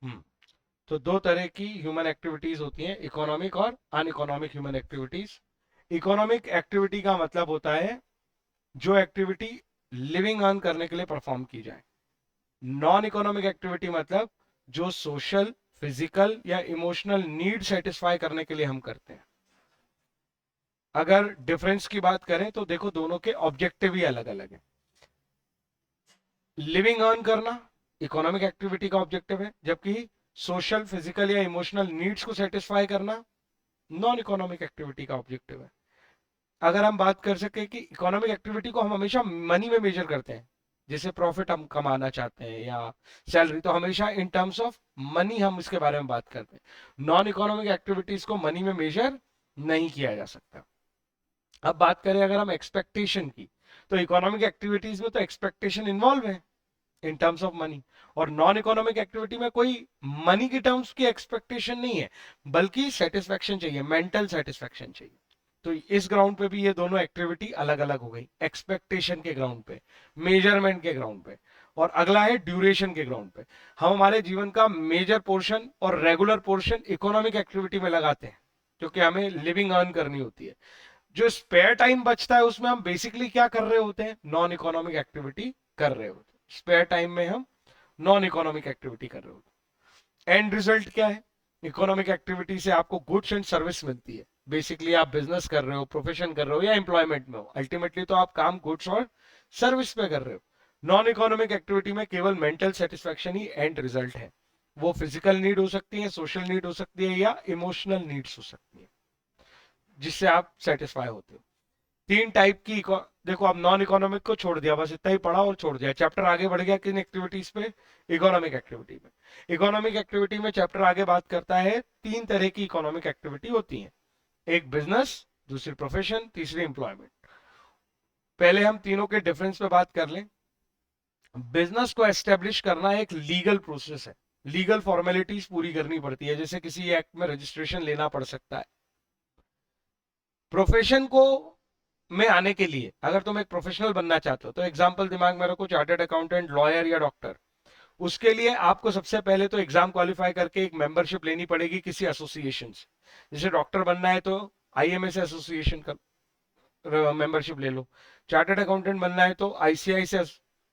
हम्म तो दो तरह की ह्यूमन एक्टिविटीज होती हैं, इकोनॉमिक और अनइकोनॉमिक ह्यूमन एक्टिविटीज। इकोनॉमिक एक्टिविटी का मतलब होता है जो एक्टिविटी लिविंग अर्न करने के लिए परफॉर्म की जाए। नॉन इकोनॉमिक एक्टिविटी मतलब जो सोशल, फिजिकल या इमोशनल नीड सेटिस्फाई करने के लिए हम करते हैं। अगर डिफरेंस की बात करें तो देखो दोनों के ऑब्जेक्टिव ही अलग अलग है। लिविंग अर्न करना इकोनॉमिक एक्टिविटी का ऑब्जेक्टिव है, जबकि सोशल, फिजिकल या इमोशनल नीड्स को सेटिस्फाई करना नॉन इकोनॉमिक एक्टिविटी का ऑब्जेक्टिव है। अगर हम बात कर सके कि इकोनॉमिक एक्टिविटी को हम हमेशा मनी में मेजर करते हैं, जैसे प्रॉफिट हम कमाना चाहते हैं या सैलरी, तो हमेशा इन टर्म्स ऑफ मनी हम इसके बारे में बात करते हैं। नॉन इकोनॉमिक एक्टिविटीज को मनी में मेजर नहीं किया जा सकता। अब बात करें अगर हम एक्सपेक्टेशन की, तो इकोनॉमिक एक्टिविटीज में तो एक्सपेक्टेशन इन्वॉल्व है इन टर्म्स ऑफ मनी, और नॉन इकोनॉमिक एक्टिविटी में कोई मनी की टर्म्स की एक्सपेक्टेशन नहीं है, बल्कि सेटिस्फेक्शन चाहिए, मेंटल सेटिस्फेक्शन चाहिए। तो इस ग्राउंड पे भी ये दोनों एक्टिविटी अलग अलग हो गई, एक्सपेक्टेशन के ग्राउंड पे, मेजरमेंट के ग्राउंड पे। और अगला है ड्यूरेशन के ग्राउंड पे। हम हमारे जीवन का मेजर पोर्शन और रेगुलर पोर्शन इकोनॉमिक एक्टिविटी में लगाते हैं, क्योंकि हमें लिविंग अर्न करनी होती है। जो स्पेयर टाइम बचता है उसमें हम बेसिकली क्या कर रहे होते हैं, नॉन इकोनॉमिक एक्टिविटी कर रहे होते हैं। स्पेयर टाइम में हम नॉन इकोनॉमिक एक्टिविटी कर रहे होते हैं। एंड रिजल्ट क्या है, इकोनॉमिक एक्टिविटी से आपको गुड्स एंड सर्विस मिलती है। बेसिकली आप बिजनेस कर रहे हो, प्रोफेशन कर रहे हो या एम्प्लॉयमेंट में हो, अल्टीमेटली तो आप काम गुड्स और सर्विस पे कर रहे हो। नॉन इकोनॉमिक एक्टिविटी में केवल mental satisfaction he and result है। वो फिजिकल नीड हो सकती है, सोशल नीड हो सकती है या इमोशनल नीड्स हो सकती है, जिससे आप सेटिस्फाई होते हो। तीन टाइप की देखो, अब नॉन इकोनॉमिक को छोड़ दिया, बस इतना ही पढ़ा और छोड़ दिया, चैप्टर आगे बढ़ गया किन एक्टिविटीज पे, इकोनॉमिक एक्टिविटी में। इकोनॉमिक एक्टिविटी में चैप्टर आगे बात करता है तीन तरह की इकोनॉमिक एक्टिविटी होती है, एक बिजनेस, दूसरी प्रोफेशन, तीसरी एम्प्लॉयमेंट। पहले हम तीनों के डिफरेंस पे बात कर लें। बिजनेस को एस्टेब्लिश करना एक लीगल प्रोसेस है, लीगल फॉर्मेलिटीज पूरी करनी पड़ती है, जैसे किसी एक्ट में रजिस्ट्रेशन लेना पड़ सकता है। प्रोफेशन को में आने के लिए अगर तुम एक प्रोफेशनल बनना चाहते हो, तो एग्जाम्पल दिमाग में रखो, चार्टर्ड अकाउंटेंट, लॉयर या डॉक्टर। उसके लिए आपको सबसे पहले तो एग्जाम क्वालिफाई करके एक मेंबरशिप लेनी पड़ेगी किसी एसोसिएशन से। जैसे डॉक्टर बनना है तो आईएमए से एसोसिएशन का मेंबरशिप ले लो, चार्टर्ड अकाउंटेंट बनना है तो आईसीआई से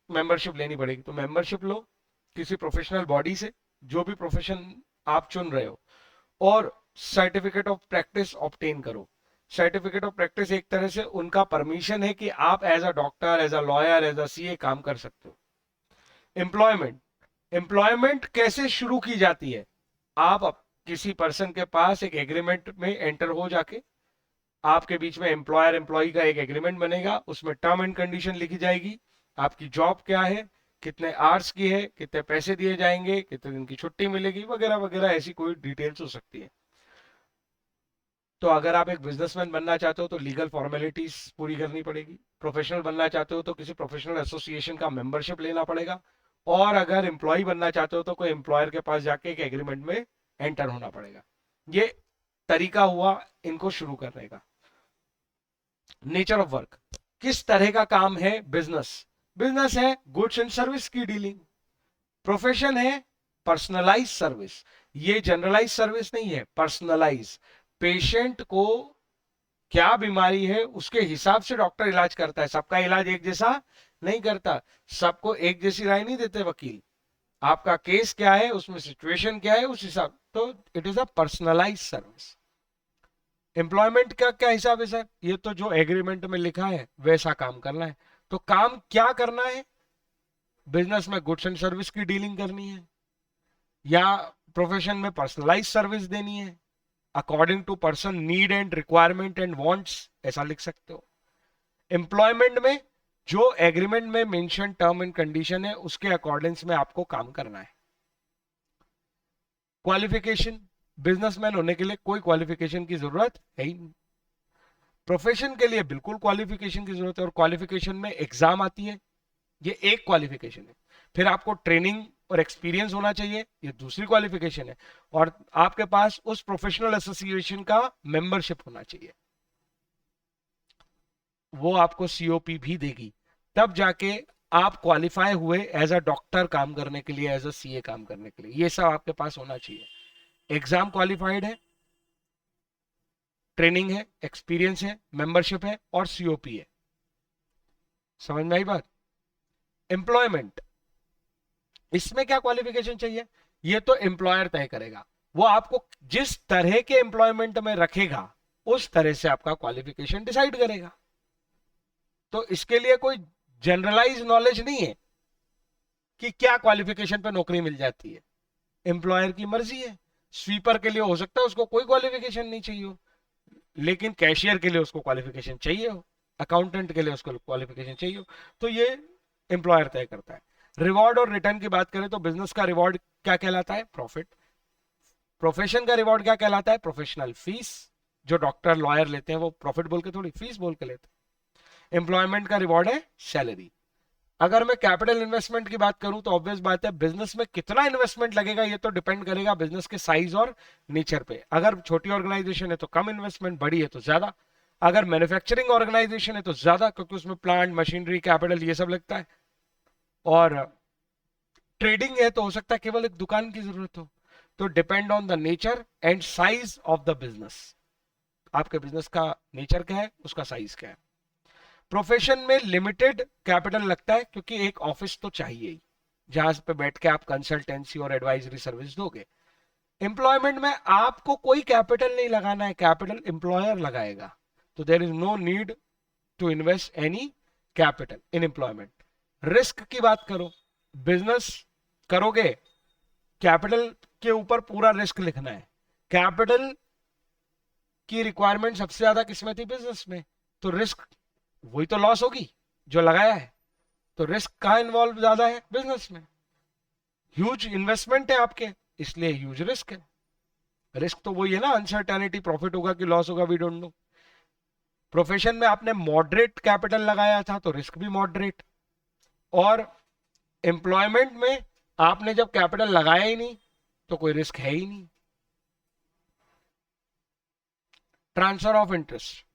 मेंबरशिप लेनी पड़ेगी। तो मेंबरशिप लो किसी प्रोफेशनल बॉडी से, जो भी प्रोफेशन आप चुन रहे हो, और सर्टिफिकेट ऑफ प्रैक्टिस ऑब्टेन करो। सर्टिफिकेट ऑफ प्रैक्टिस एक तरह से उनका परमिशन है कि आप as a doctor, as a lawyer, as a CA काम कर सकते हो। एम्प्लॉयमेंट, एम्प्लॉयमेंट कैसे शुरू की जाती है, किसी पर्सन के पास एक एग्रीमेंट में एंटर हो जाके, आपके बीच में एम्प्लॉयर एम्प्लॉय का एक एग्रीमेंट बनेगा, उसमें टर्म एंड कंडीशन लिखी जाएगी, आपकी जॉब क्या है, कितने आवर्स की है, कितने पैसे दिए जाएंगे, कितने दिन की छुट्टी मिलेगी, वगैरह वगैरह, ऐसी कोई डिटेल्स हो सकती है। तो अगर आप एक बिजनेसमैन बनना चाहते हो तो लीगल फॉर्मेलिटीज पूरी करनी पड़ेगी, प्रोफेशनल बनना चाहते हो तो किसी प्रोफेशनल एसोसिएशन का मेंबरशिप लेना पड़ेगा, और अगर एम्प्लॉय बनना चाहते हो तो कोई एम्प्लॉयर के पास जाके एक एग्रीमेंट में एंटर होना पड़ेगा। ये तरीका हुआ इनको शुरू करने का। नेचर ऑफ वर्क, किस तरह का काम है बिजनेस, बिजनेस है गुड्स एंड सर्विस की डीलिंग। प्रोफेशन है पर्सनलाइज सर्विस, ये जनरलाइज सर्विस नहीं है, पर्सनलाइज। पेशेंट को क्या बीमारी है उसके हिसाब से डॉक्टर इलाज करता है, सबका इलाज एक जैसा नहीं करता, सबको एक जैसी राय नहीं देते वकील। आपका केस क्या है, उसमें सिचुएशन क्या है, उस हिसाब, तो it is a personalise service. Employment का क्या हिसाब है सर, ये तो जो एग्रीमेंट में लिखा है वैसा काम करना है। तो काम क्या करना है, बिजनेस में गुड्स एंड सर्विस की डीलिंग करनी है, या प्रोफेशन में पर्सनलाइज सर्विस देनी है, according to person need and requirement and wants, ऐसा लिख सकते हो। एम्प्लॉयमेंट में जो एग्रीमेंट में मेंशन टर्म एंड कंडीशन है उसके अकॉर्डिंग्स में आपको काम करना है। क्वालिफिकेशन, बिजनेसमैन होने के लिए कोई क्वालिफिकेशन की जरूरत है ही नहीं। प्रोफेशन के लिए बिल्कुल क्वालिफिकेशन की जरूरत है, और क्वालिफिकेशन में एग्जाम आती है, ये एक क्वालिफिकेशन है। फिर आपको ट्रेनिंग और एक्सपीरियंस होना चाहिए, ये दूसरी क्वालिफिकेशन है। और आपके पास उस प्रोफेशनल एसोसिएशन का मेंबरशिप होना चाहिए, वो आपको सीओपी भी देगी, तब जाके आप क्वालिफाई हुए एज अ डॉक्टर काम करने के लिए, एज अ सीए काम करने के लिए, ये सब आपके पास होना चाहिए। एग्जाम क्वालिफाइड है, ट्रेनिंग है, एक्सपीरियंस है, मेंबरशिप है और सीओपी है। समझ में आई बात? एम्प्लॉयमेंट, इसमें क्या क्वालिफिकेशन चाहिए, ये तो एम्प्लॉयर तय करेगा। वो आपको जिस तरह के एम्प्लॉयमेंट में रखेगा उस तरह से आपका क्वालिफिकेशन डिसाइड करेगा। तो इसके लिए कोई जनरलाइज नॉलेज नहीं है कि क्या क्वालिफिकेशन पे नौकरी मिल जाती है। एम्प्लॉयर की मर्जी है। स्वीपर के लिए हो सकता है उसको कोई क्वालिफिकेशन नहीं चाहिए हो, लेकिन कैशियर के लिए उसको क्वालिफिकेशन चाहिए हो, अकाउंटेंट के लिए उसको क्वालिफिकेशन चाहिए हो। तो ये एम्प्लॉयर तय करता है। रिवॉर्ड और रिटर्न की बात करें तो बिजनेस का रिवॉर्ड क्या कहलाता है, प्रॉफिट। प्रोफेशन का रिवॉर्ड क्या कहलाता है, प्रोफेशनल फीस। जो डॉक्टर लॉयर लेते हैं वो प्रॉफिट बोल के थोड़ी फीस बोल के लेते हैं। एम्प्लॉयमेंट का रिवॉर्ड है सैलरी। अगर मैं कैपिटल इन्वेस्टमेंट की बात करूं तो ऑब्वियस बात है बिजनेस में कितना इन्वेस्टमेंट लगेगा ये तो डिपेंड करेगा बिजनेस के साइज और नेचर पे। अगर छोटी ऑर्गेनाइजेशन है तो कम इन्वेस्टमेंट, बड़ी है तो ज्यादा। अगर मैन्युफैक्चरिंग ऑर्गेनाइजेशन है तो ज्यादा, क्योंकि उसमें प्लांट, मशीनरी, कैपिटल ये सब लगता है। और ट्रेडिंग है तो हो सकता है केवल एक दुकान की जरूरत हो। तो depend on the nature and size of the business. आपके बिजनेस का नेचर क्या है, उसका साइज क्या है। प्रोफेशन में लिमिटेड कैपिटल लगता है क्योंकि एक ऑफिस तो चाहिए ही जहां पे बैठ के आप कंसल्टेंसी और एडवाइजरी सर्विस दोगे। एम्प्लॉयमेंट में आपको कोई कैपिटल नहीं लगाना है, कैपिटल एम्प्लॉयर लगाएगा। तो there is no need to invest any capital in employment. Risk की बात करो, बिजनेस करोगे, कैपिटल के ऊपर पूरा रिस्क लिखना है। कैपिटल की रिक्वायरमेंट सबसे ज्यादा किसमें थी, बिजनेस में। तो रिस्क वही तो लॉस होगी जो लगाया है। तो रिस्क कहां इन्वॉल्व ज्यादा है, बिजनेस में। ह्यूज इन्वेस्टमेंट है आपके, इसलिए ह्यूज रिस्क है। रिस्क तो वही है ना, अनसर्टेनिटी, प्रॉफिट होगा कि लॉस होगा वी डोंट नो। प्रोफेशन में आपने मॉडरेट कैपिटल लगाया था तो रिस्क भी मॉडरेट। और एम्प्लॉयमेंट में आपने जब कैपिटल लगाया ही नहीं तो कोई रिस्क है ही नहीं। ट्रांसफर ऑफ इंटरेस्ट,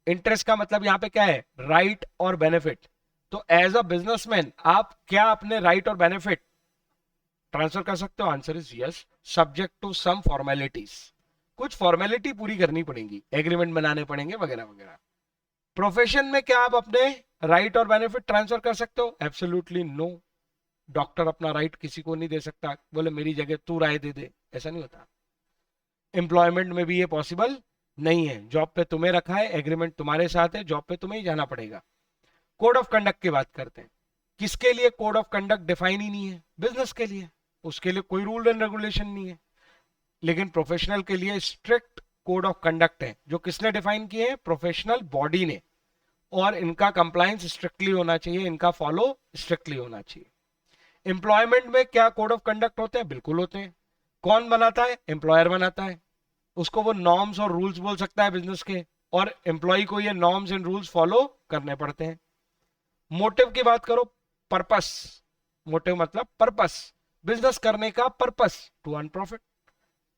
इंटरेस्ट का मतलब यहां पे क्या है, राइट और बेनिफिट। तो एज अ बिजनेसमैन आप क्या अपने राइट और बेनिफिट ट्रांसफर कर सकते हो, answer is yes, subject to some formalities. कुछ फॉर्मेलिटी पूरी करनी पड़ेगी, एग्रीमेंट बनाने पड़ेंगे वगैरह वगैरह। प्रोफेशन में क्या आप अपने राइट और बेनिफिट ट्रांसफर कर सकते हो, एब्सोल्युटली नो। डॉक्टर अपना राइट किसी को नहीं दे सकता, बोले मेरी जगह तू राय दे दे, ऐसा नहीं होता। एम्प्लॉयमेंट में भी ये पॉसिबल नहीं है। जॉब पे तुम्हें रखा है, एग्रीमेंट तुम्हारे साथ है, जॉब पे तुम्हें ही जाना पड़ेगा। कोड ऑफ कंडक्ट की बात करते हैं। किसके लिए कोड ऑफ कंडक्ट डिफाइन ही नहीं है, बिजनेस के लिए। उसके लिए कोई रूल एंड रेगुलेशन नहीं है। लेकिन प्रोफेशनल के लिए स्ट्रिक्ट कोड ऑफ कंडक्ट है, जो किसने डिफाइन किए हैं, प्रोफेशनल बॉडी ने। और इनका कंप्लायंस स्ट्रिक्टली होना चाहिए, इनका फॉलो स्ट्रिक्टली होना चाहिए। एम्प्लॉयमेंट में क्या कोड ऑफ कंडक्ट होते हैं, बिल्कुल होते हैं। कौन बनाता है, एम्प्लॉयर बनाता है। उसको वो नॉर्म्स और रूल्स बोल सकता है बिजनेस के, और एम्प्लॉय को ये नॉर्म्स एंड रूल्स फॉलो करने पड़ते हैं। मोटिव की बात करो, पर्पस। मोटिव मतलब पर्पस, बिजनेस करने का purpose, to earn profit.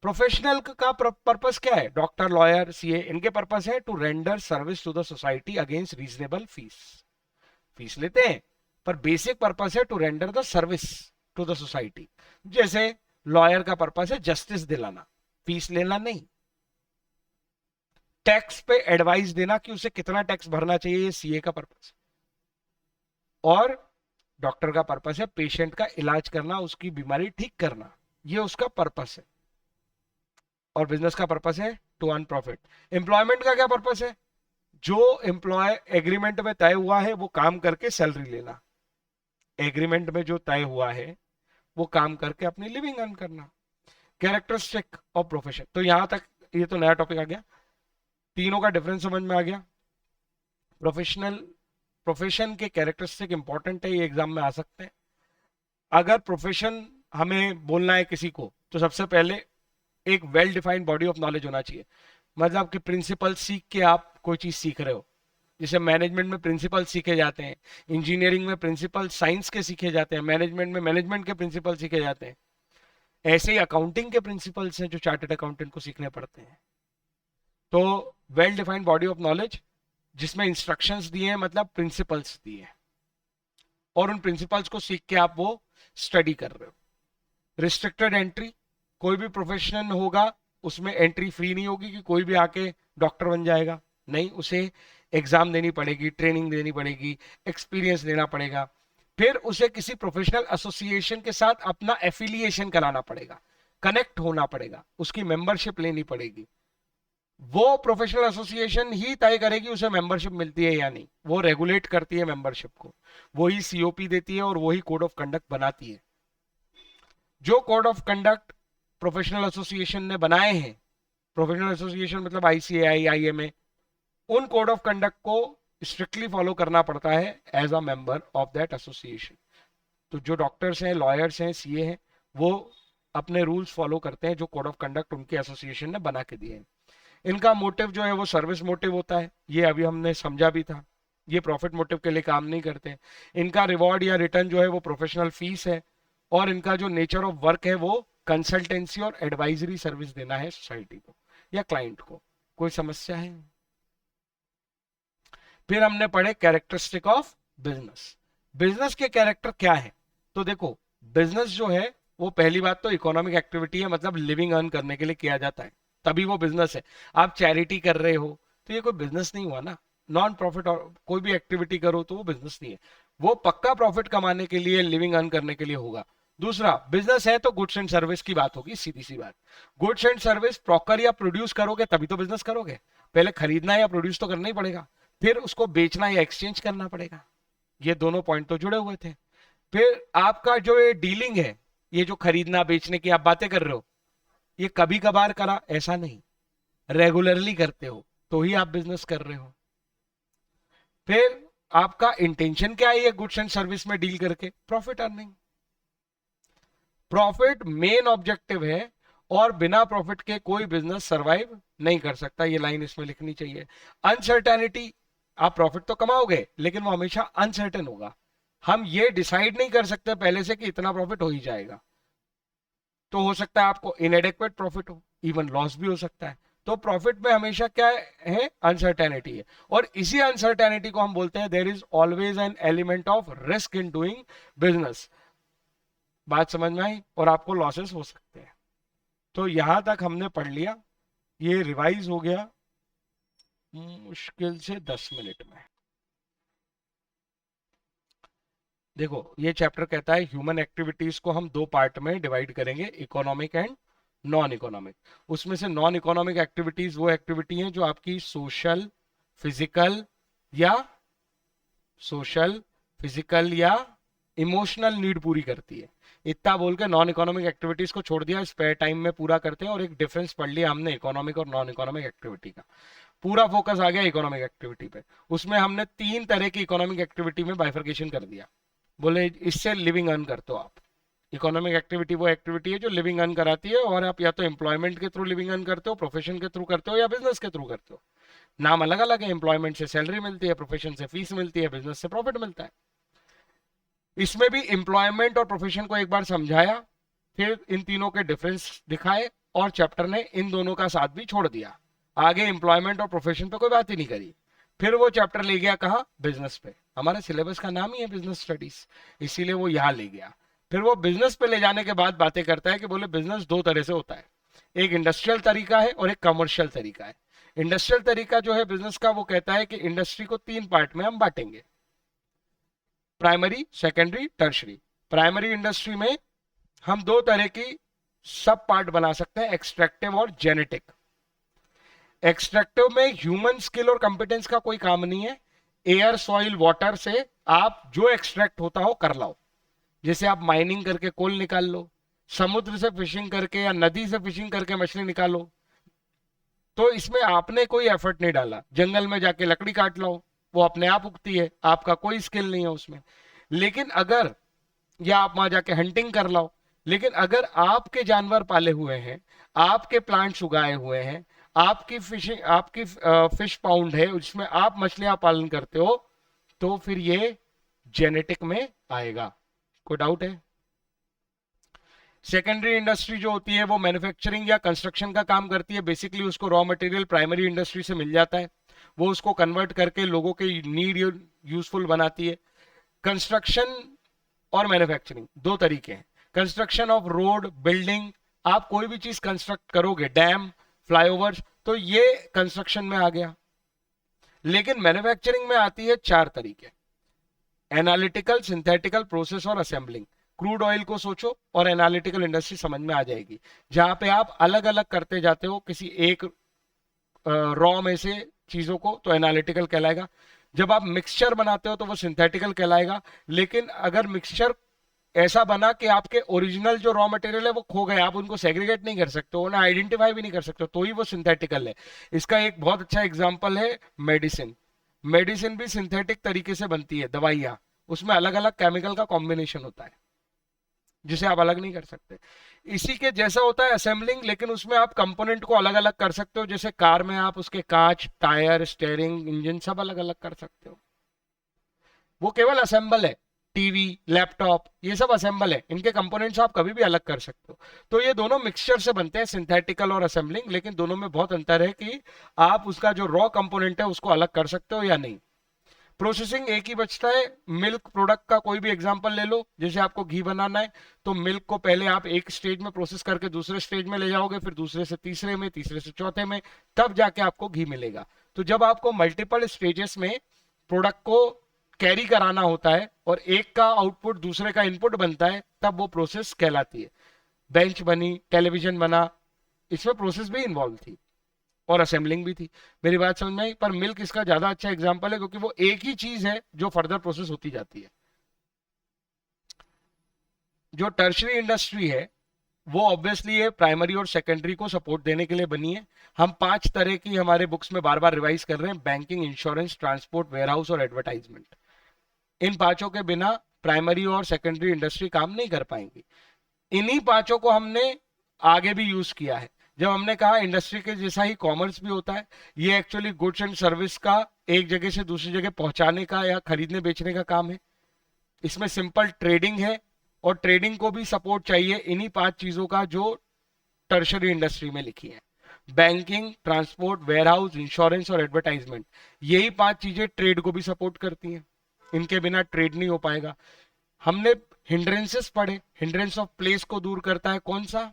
Professional का पर्पस क्या है, डॉक्टर, लॉयर, सीए, इनके पर्पस है to render service to the society against reasonable fees. Fees लेते हैं पर बेसिक पर्पस है to render the service to the society. जैसे लॉयर का पर्पस है जस्टिस दिलाना, फीस लेना नहीं। टैक्स पे एडवाइस देना कि उसे कितना टैक्स भरना चाहिए, ये सीए का पर्पस। और डॉक्टर का पर्पस है पेशेंट का इलाज करना, उसकी बीमारी ठीक करना, ये उसका पर्पस है। और बिजनेस का पर्पस है टू अर्न प्रॉफिट। एम्प्लॉयमेंट का क्या पर्पस है, जो एम्प्लॉय एग्रीमेंट में तय हुआ है वो काम करके सैलरी लेना। एग्रीमेंट में जो तय हुआ है वो काम करके अपनी लिविंग अर्न करना। कैरेक्टरिस्टिक ऑफ प्रोफेशन, तो यहां तक ये तो नया टॉपिक आ गया। तीनों का डिफरेंस समझ में आ गया। प्रोफेशनल, प्रोफेशन के कैरेक्टरिस्टिक इंपॉर्टेंट है, ये एग्जाम में आ सकते हैं। अगर प्रोफेशन हमें बोलना है किसी को तो सबसे पहले एक well defined body of knowledge होना चाहिए। मतलब कि प्रिंसिपल सीख के आप कोई चीज सीख रहे हो। जैसे मैनेजमेंट में प्रिंसिपल सीखे जाते हैं, इंजीनियरिंग में प्रिंसिपल साइंस के सीखे जाते हैं, मैनेजमेंट में मैनेजमेंट के प्रिंसिपल सीखे जाते हैं। ऐसे ही अकाउंटिंग के प्रिंसिपल्स हैं जो चार्टर्ड अकाउंटेंट को सीखने पड़ते हैं। तो well defined body of knowledge जिसमें इंस्ट्रक्शंस दिए हैं, मतलब प्रिंसिपल्स दिए हैं। और उन प्रिंसिपल्स को सीख के आप वो स्टडी कर रहे हो। रिस्ट्रिक्टेड एंट्री, कोई भी प्रोफेशन होगा उसमें एंट्री फ्री नहीं होगी कि कोई भी आके डॉक्टर बन जाएगा, नहीं, उसे एग्जाम देनी पड़ेगी, ट्रेनिंग देनी पड़ेगी, एक्सपीरियंस देना पड़ेगा, फिर उसे किसी प्रोफेशनल एसोसिएशन के साथ अपना एफिलिएशन कराना पड़ेगा, कनेक्ट होना पड़ेगा, उसकी मेंबरशिप लेनी पड़ेगी। वो प्रोफेशनल एसोसिएशन ही तय करेगी उसे मेंबरशिप मिलती है या नहीं, वो रेगुलेट करती है मेंबरशिप को, वही सीओपी देती है और वही कोड ऑफ कंडक्ट बनाती है। जो code of conduct professional association ने बनाए हैं, प्रोफेशनल एसोसिएशन मतलब आईसीएआई, आईएमए, उन कोड ऑफ कंडक्ट को स्ट्रिक्टली फॉलो करना पड़ता है as a member of that association. तो जो डॉक्टर्स हैं, लॉयर्स हैं, सीए हैं, वो अपने रूल्स फॉलो करते हैं जो कोड ऑफ कंडक्ट उनके एसोसिएशन ने बना के दिए हैं। इनका मोटिव जो है वो सर्विस मोटिव होता है, ये अभी हमने समझा भी था, ये प्रॉफिट मोटिव के लिए काम नहीं करते। इनका रिवॉर्ड या रिटर्न जो है वो प्रोफेशनल फीस है, और इनका जो नेचर ऑफ वर्क है वो कंसल्टेंसी और एडवाइजरी सर्विस देना है सोसाइटी को या क्लाइंट को। कोई समस्या है? फिर हमने पढ़े कैरेक्टरिस्टिक ऑफ बिजनेस। बिजनेस के कैरेक्टर क्या है? तो देखो, बिजनेस जो है वो पहली बात तो इकोनॉमिक एक्टिविटी है, मतलब लिविंग अर्न करने के लिए किया जाता है, तभी वो बिजनेस है। आप चैरिटी कर रहे हो तो ये कोई बिजनेस नहीं हुआ ना। नॉन प्रॉफिट और कोई भी एक्टिविटी करो तो वो बिजनेस नहीं है, वो पक्का प्रॉफिट कमाने के लिए, लिविंग अर्न करने के लिए होगा। दूसरा, बिजनेस है तो गुड्स एंड सर्विस की बात होगी, सीधी सी बात। गुड्स एंड सर्विस प्रॉकर या प्रोड्यूस करोगे तभी तो बिजनेस करोगे, पहले खरीदना या प्रोड्यूस तो करना ही पड़ेगा, फिर उसको बेचना या एक्सचेंज करना पड़ेगा। ये दोनों पॉइंट तो जुड़े हुए थे। फिर आपका जो ये डीलिंग है, ये जो खरीदना बेचने की आप बातें कर रहे हो, ये कभी कभार करा ऐसा नहीं, रेगुलरली करते हो तो ही आप बिजनेस कर रहे हो। फिर आपका इंटेंशन क्या है ये गुड्स एंड सर्विस में डील करके? Profit earning. Profit main objective है, और बिना प्रॉफिट के कोई बिजनेस सरवाइव नहीं कर सकता, ये लाइन इसमें लिखनी चाहिए। अनसर्टेनिटी, आप प्रॉफिट तो कमाओगे लेकिन वो हमेशा अनसर्टेन होगा, हम ये डिसाइड नहीं कर सकते पहले से कि इतना प्रॉफिट हो ही जाएगा। तो हो सकता है आपको इनएडेक्वेट प्रॉफिट हो, इवन लॉस भी हो सकता है। तो प्रॉफिट में हमेशा क्या है? अनसर्टेनिटी है, और इसी अनसर्टेनिटी को हम बोलते हैं there is always an element of risk in doing business. बात समझ में आई? और आपको लॉसेस हो सकते हैं। तो यहां तक हमने पढ़ लिया, ये रिवाइज हो गया मुश्किल से 10 मिनट में। देखो, ये चैप्टर कहता है ह्यूमन एक्टिविटीज को हम दो पार्ट में डिवाइड करेंगे, इकोनॉमिक एंड नॉन इकोनॉमिक। उसमें से नॉन इकोनॉमिक एक्टिविटीज वो एक्टिविटी हैं जो आपकी सोशल फिजिकल या इमोशनल नीड पूरी करती है। इतना बोल के नॉन इकोनॉमिक एक्टिविटीज को छोड़ दिया, स्पेयर टाइम में पूरा करते हैं, और एक डिफरेंस पढ़ लिया हमने इकोनॉमिक और नॉन इकोनॉमिक एक्टिविटी का। पूरा फोकस आ गया इकोनॉमिक एक्टिविटी पे। उसमें हमने 3 तरह की इकोनॉमिक एक्टिविटी में बाइफर्केशन कर दिया, बोले इससे लिविंग अर्न करते हो आप। इकोनॉमिक एक्टिविटी वो एक्टिविटी है जो लिविंग अर्न कराती है, और आप या तो एम्प्लॉयमेंट के थ्रू लिविंग अर्न करते हो, प्रोफेशन के थ्रू करते हो, या बिजनेस के थ्रू करते हो। नाम अलग अलग है, एम्प्लॉयमेंट से सैलरी मिलती है, प्रोफेशन से फीस मिलती है, बिजनेस से प्रॉफिट मिलता है। इसमें भी एम्प्लॉयमेंट और प्रोफेशन को एक बार समझाया, फिर इन तीनों के डिफरेंस दिखाए, और चैप्टर ने इन दोनों का साथ भी छोड़ दिया। आगे एम्प्लॉयमेंट और प्रोफेशन पे कोई बात ही नहीं करी। फिर वो चैप्टर ले गया कहा? बिजनेस पे। हमारे सिलेबस का नाम ही है बिजनेस स्टडीज, इसीलिए वो यहां ले गया। फिर वो बिजनेस पे ले जाने के बाद बातें करता है कि बोले बिजनेस 2 तरह से होता है, एक इंडस्ट्रियल तरीका है और एक कमर्शियल तरीका है। इंडस्ट्रियल तरीका जो है बिजनेस का, वो कहता है कि इंडस्ट्री को 3 पार्ट में हम बांटेंगे, primary, secondary, tertiary. Primary industry में हम 2 तरह की सब पार्ट बना सकते हैं, एक्सट्रैक्टिव और जेनेटिक। एक्सट्रैक्टिव में ह्यूमन स्किल और कंपिटेंस का कोई काम नहीं है, एयर, सॉइल, वाटर से आप जो एक्सट्रैक्ट होता हो कर लाओ। जैसे आप माइनिंग करके कोल निकाल लो, समुद्र से फिशिंग करके या नदी से फिशिंग करके मछली निकालो, तो इसमें आपने कोई एफर्ट नहीं डाला। जंगल में जाके लकड़ी काट लो, वो अपने आप उगती है, आपका कोई स्किल नहीं है उसमें। लेकिन अगर, या आप वहां जाके हंटिंग कर लो, लेकिन अगर आपके जानवर पाले हुए हैं, आपके प्लांट्स उगाए हुए हैं, आपकी फिशिंग, आपकी फिश पाउंड है उसमें आप मछलियां पालन करते हो, तो फिर ये जेनेटिक में आएगा। कोई डाउट है? सेकेंडरी इंडस्ट्री जो होती है वो मैन्युफैक्चरिंग या कंस्ट्रक्शन का काम करती है। बेसिकली उसको रॉ मटेरियल प्राइमरी इंडस्ट्री से मिल जाता है, वो उसको कन्वर्ट करके लोगों के नीड यूजफुल बनाती है। कंस्ट्रक्शन और मैन्युफैक्चरिंग दो तरीके हैं। कंस्ट्रक्शन ऑफ रोड, बिल्डिंग, आप कोई भी चीज कंस्ट्रक्ट करोगे, डैम, फ्लाईओवर्स, तो ये कंस्ट्रक्शन में आ गया। लेकिन मैन्युफैक्चरिंग में आती है चार तरीके, एनालिटिकल, सिंथेटिकल, प्रोसेस और असेंबलिंग। क्रूड ऑयल को सोचो और एनालिटिकल इंडस्ट्री समझ में आ जाएगी, जहां पे आप अलग अलग करते जाते हो किसी एक रॉ में से चीजों को, तो एनालिटिकल कहलाएगा। जब आप मिक्सचर बनाते हो तो वो सिंथेटिकल कहलाएगा। लेकिन अगर मिक्सचर ऐसा बना कि आपके ओरिजिनल जो रॉ मटेरियल है वो खो गए, आप उनको सेग्रीगेट नहीं कर सकते, उन्हें आइडेंटिफाई भी नहीं कर सकते, तो ही वो सिंथेटिकल है। इसका एक बहुत अच्छा एग्जांपल है मेडिसिन। मेडिसिन भी सिंथेटिक तरीके से बनती है, दवाइयां, उसमें अलग अलग केमिकल का कॉम्बिनेशन होता है जिसे आप अलग नहीं कर सकते। इसी के जैसा होता है असेंबलिंग, लेकिन उसमें आप कंपोनेंट को अलग अलग कर सकते हो। जैसे कार में आप उसके कांच, टायर, स्टीयरिंग, इंजन सब अलग अलग कर सकते हो, वो केवल असेंबल है। टीवी, लैपटॉप, ये सब असेंबल है, इनके कंपोनेंट्स आप कभी भी अलग कर सकते हो। तो ये दोनों मिक्सचर से बनते हैं, सिंथेटिकल और असेंबलिंग, लेकिन दोनों में बहुत अंतर है कि आप उसका जो रॉ कंपोनेंट है उसको अलग कर सकते हो या नहीं। प्रोसेसिंग एक ही बचता है। मिल्क प्रोडक्ट का कोई भी एग्जांपल ले लो, जैसे आपको घी बनाना है तो मिल्क को पहले आप एक स्टेज में प्रोसेस करके दूसरे स्टेज में ले जाओगे, फिर दूसरे से तीसरे में, तीसरे से चौथे में, तब जाके आपको घी मिलेगा। तो जब आपको मल्टीपल स्टेजेस में प्रोडक्ट को कैरी कराना होता है और एक का आउटपुट दूसरे का इनपुट बनता है, तब वो प्रोसेस कहलाती है। बेंच बनी, टेलीविजन बना, इसमें प्रोसेस भी इन्वॉल्व थी और असेंबलिंग भी थी। मेरी बात समझ में आई? पर मिल्क इसका ज्यादा अच्छा एग्जांपल है, क्योंकि वो एक ही चीज है जो फर्दर प्रोसेस होती जाती है। जो टर्शरी इंडस्ट्री है वो ऑब्वियसली है प्राइमरी और सेकेंडरी को सपोर्ट देने के लिए बनी है। हम पांच तरह की हमारे बुक्स में बार बार रिवाइज कर रहे हैं, बैंकिंग, इंश्योरेंस, ट्रांसपोर्ट, वेयरहाउस और एडवर्टाइजमेंट। इन पांचों के बिना प्राइमरी और सेकेंडरी इंडस्ट्री काम नहीं कर पाएंगी। इन्हीं पांचों को हमने आगे भी यूज किया है। जब हमने कहा इंडस्ट्री के जैसा ही कॉमर्स भी होता है, ये एक्चुअली गुड्स एंड सर्विस का एक जगह से दूसरी जगह पहुंचाने का या खरीदने बेचने का काम है। इसमें सिंपल ट्रेडिंग है, और ट्रेडिंग को भी सपोर्ट चाहिए इन्हीं पांच चीजों का जो टर्शरी इंडस्ट्री में लिखी है। बैंकिंग, ट्रांसपोर्ट, वेयरहाउस, इंश्योरेंस और एडवर्टाइजमेंट, यही पांच चीजें ट्रेड को भी सपोर्ट करती हैं। इनके बिना ट्रेड नहीं हो पाएगा। हमने हिंड्रेंसेस पढ़े, हिंड्रेंस ऑफ प्लेस को दूर करता है कौन सा?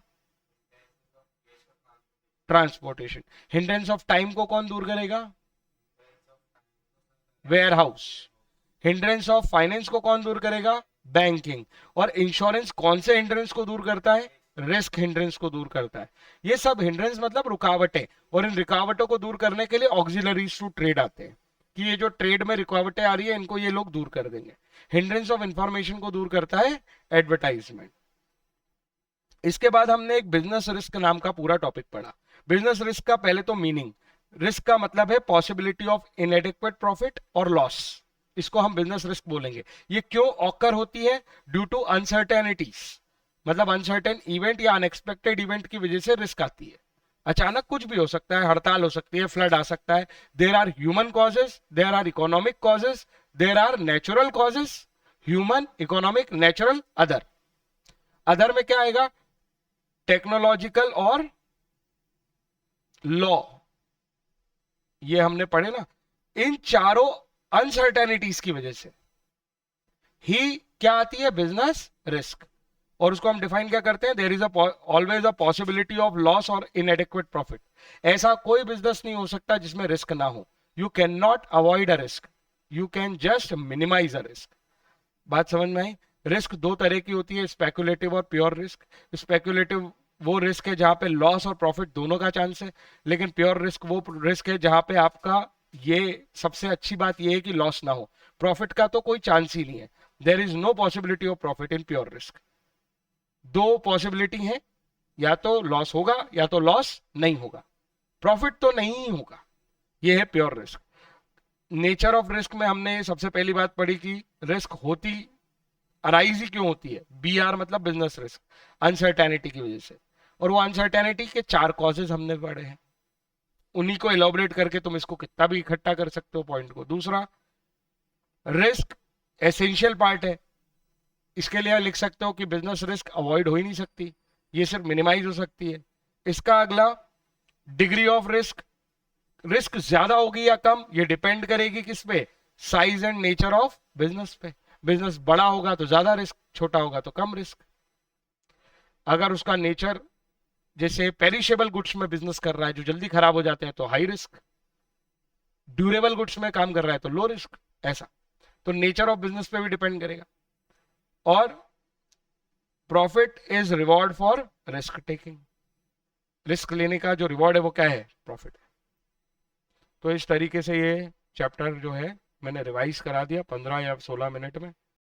ट्रांसपोर्टेशन। हिंड्रेंस ऑफ टाइम को कौन दूर करेगा? वेयरहाउस। हिंड्रेंस ऑफ फाइनेंस को कौन दूर करेगा? बैंकिंग। और इंश्योरेंस कौन से हिंड्रेंस को दूर करता है? रिस्क हिंड्रेंस को दूर करता है। ये सब हिंड्रेंस मतलब रुकावटें, और इन रुकावटों को दूर करने के लिए ऑक्सिलरीज टू ट्रेड आते हैं, कि ये जो ट्रेड में रुकावटें आ रही है इनको ये लोग दूर कर देंगे। हिंड्रेंस ऑफ इंफॉर्मेशन को दूर करता है एडवर्टाइजमेंट। इसके बाद हमने एक बिजनेस रिस्क नाम का पूरा टॉपिक पढ़ा। बिजनेस रिस्क का पहले तो मीनिंग, रिस्क का मतलब है पॉसिबिलिटी ऑफ इनएडिक्वेट प्रॉफिट और लॉस, इसको हम बिजनेस रिस्क बोलेंगे। ये क्यों ऑकर होती है? ड्यू टू अनसर्टेनिटीज, मतलब अनसर्टेन इवेंट या अनएक्सपेक्टेड इवेंट की वजह से रिस्क आती है। अचानक कुछ भी हो सकता है, हड़ताल हो सकती है, फ्लड आ सकता है। There are human causes, there are economic causes, there are natural causes. Human, economic, natural, other. Other में क्या आएगा? टेक्नोलॉजिकल और लॉ, ये हमने पढ़े ना। इन चारों अनसर्टेनिटीज की वजह से ही क्या आती है? Business risk. और उसको हम डिफाइन क्या करते हैं? There is always a possibility of loss और इनएडिक्वेट प्रॉफिट। ऐसा कोई बिजनेस नहीं हो सकता जिसमें रिस्क ना हो। You can not avoid a risk, you can just minimise a risk. बात समझ में आई? रिस्क दो तरह की होती है, स्पेकुलेटिव और प्योर रिस्क। स्पेकुलेटिव वो रिस्क है जहां पे लॉस और प्रॉफिट दोनों का चांस है, लेकिन प्योर रिस्क वो रिस्क है जहां पे आपका, ये सबसे अच्छी बात ये है कि लॉस ना हो, प्रॉफिट का तो कोई चांस ही नहीं है। There is no possibility of profit in pure risk. दो पॉसिबिलिटी है, या तो लॉस होगा या तो लॉस नहीं होगा, प्रॉफिट तो नहीं ही होगा। ये है pure risk. Nature of risk में हमने सबसे पहली बात पढ़ी कि रिस्क होती, अराइज ही क्यों होती है? बी आर मतलब बिजनेस रिस्क, अनसर्टेनिटी की वजह से। और वो अनसर्टेनिटी के चार कॉजेज हमने पढ़े हैं, उन्हीं को एलोबरेट करके तुम इसको कितना भी इकट्ठा कर सकते हो पॉइंट को। दूसरा, रिस्क एसेंशियल पार्ट है, इसके लिए लिख सकते हो कि बिजनेस रिस्क अवॉइड हो ही नहीं सकती, ये सिर्फ मिनिमाइज हो सकती है। इसका अगला, डिग्री ऑफ रिस्क, रिस्क ज्यादा होगी या कम ये डिपेंड करेगी किस पे? Size and nature of business पे। बिजनेस बड़ा होगा तो ज्यादा रिस्क, छोटा होगा तो कम रिस्क। अगर उसका नेचर जैसे पेरिशेबल गुड्स में बिजनेस कर रहा है जो जल्दी खराब हो जाते हैं तो हाई रिस्क, ड्यूरेबल गुड्स में काम कर रहा है तो लो रिस्क, ऐसा। तो नेचर ऑफ बिजनेस पे भी डिपेंड करेगा। और profit is reward for risk taking, risk लेने का जो रिवॉर्ड है वो क्या है, प्रॉफिट है। तो इस तरीके से ये चैप्टर जो है मैंने रिवाइज करा दिया 15 या 16 मिनट में।